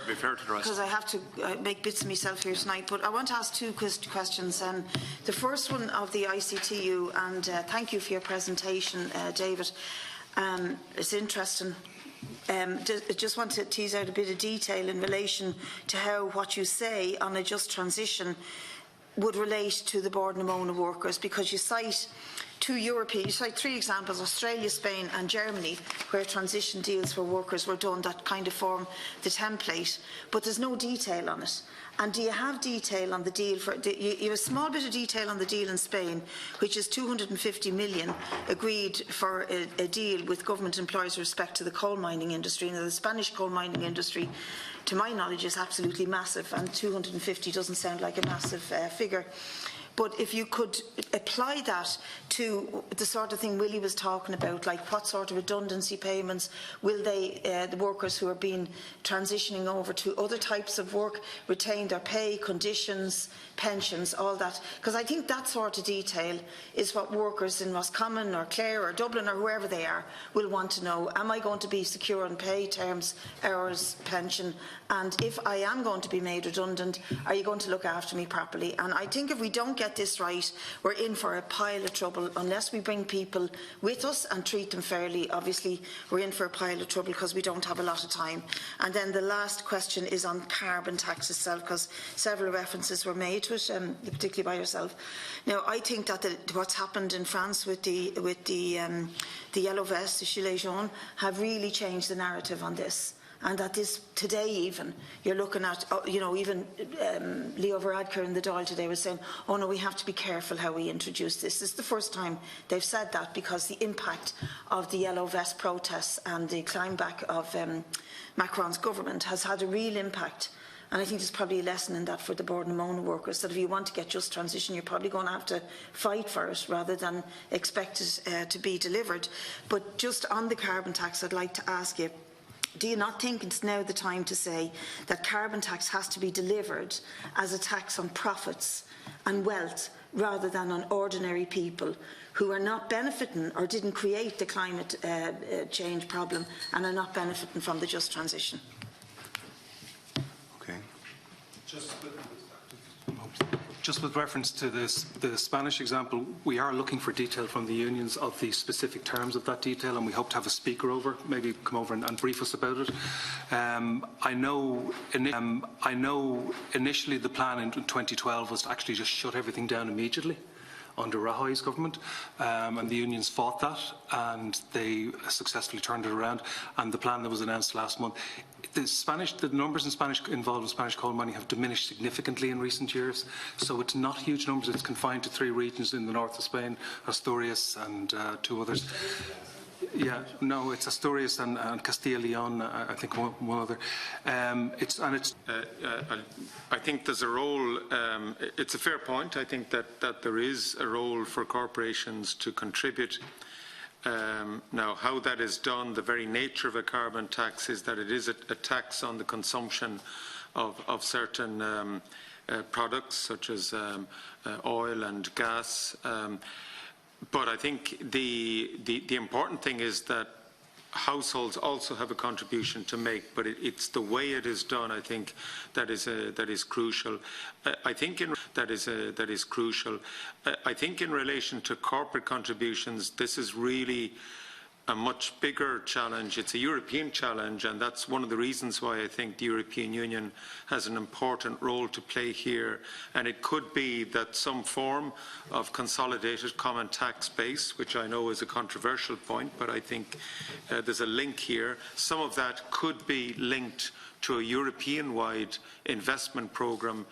Be fair to the rest. Because I have to make bits of myself here tonight, but I want to ask two questions. The first one of the ICTU, and thank you for your presentation, David. It's interesting. I just want to tease out a bit of detail in relation to how what you say on a just transition would relate to the Bord na Móna workers, because you cite you cite three examples: Australia, Spain and Germany, where transition deals for workers were done that kind of form the template, but there's no detail on it. And do you have detail on the deal you have a small bit of detail on the deal in Spain, which is 250 million agreed for a deal with government employers with respect to the coal mining industry. Now, the Spanish coal mining industry, to my knowledge, is absolutely massive, and 250 doesn't sound like a massive figure. But if you could apply that to the sort of thing Willie was talking about, like what sort of redundancy payments will the workers who are being transitioning over to other types of work retain their pay, conditions, pensions, all that? Because I think that sort of detail is what workers in Roscommon or Clare or Dublin or wherever they are will want to know. Am I going to be secure on pay terms, hours, pension? And if I am going to be made redundant, are you going to look after me properly? And I think if we don't get this right, we're in for a pile of trouble. Unless we bring people with us and treat them fairly, obviously we're in for a pile of trouble because we don't have a lot of time. And then the last question is on carbon tax itself, because several references were made to it, particularly by yourself. Now, I think that what's happened in France with the yellow vest, the gilets jaunes, have really changed the narrative on this. And that this today, even you're looking at, even Leo Varadkar in the Dail today was saying, "Oh no, we have to be careful how we introduce this." This is the first time they've said that, because the impact of the yellow vest protests and the climb back of Macron's government has had a real impact. And I think there's probably a lesson in that for the Bord na Móna workers, that if you want to get just transition, you're probably going to have to fight for it rather than expect it to be delivered. But just on the carbon tax, I'd like to ask you, do you not think it's now the time to say that carbon tax has to be delivered as a tax on profits and wealth rather than on ordinary people who are not benefiting or didn't create the climate change problem and are not benefiting from the just transition? Okay. Just with reference to the Spanish example, we are looking for detail from the unions of the specific terms of that detail, and we hope to have a speaker over, maybe come over and brief us about it. I know initially the plan in 2012 was to actually just shut everything down immediately under Rajoy's government, and the unions fought that, and they successfully turned it around. And the plan that was announced last month, the numbers involved in Spanish coal mining have diminished significantly in recent years. So it's not huge numbers. It's confined to 3 regions in the north of Spain, Asturias and 2 others. Yeah, no, it's Asturias and Castilla y León, I think one other. I think there's a role, it's a fair point. I think that there is a role for corporations to contribute. Now, how that is done, the very nature of a carbon tax is that it is a tax on the consumption of certain products, such as oil and gas. But I think the important thing is that households also have a contribution to make, but it's the way it is done, I think, that is crucial. I think in relation to corporate contributions, this is really a much bigger challenge. It's a European challenge, and that's one of the reasons why I think the European Union has an important role to play here. And it could be that some form of consolidated common tax base, which I know is a controversial point, but I think there's a link here. Some of that could be linked to a European-wide investment programme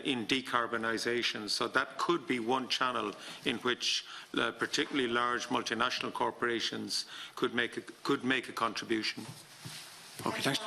in decarbonisation. So that could be one channel in which particularly large multinational corporations could make a contribution. Okay, thanks.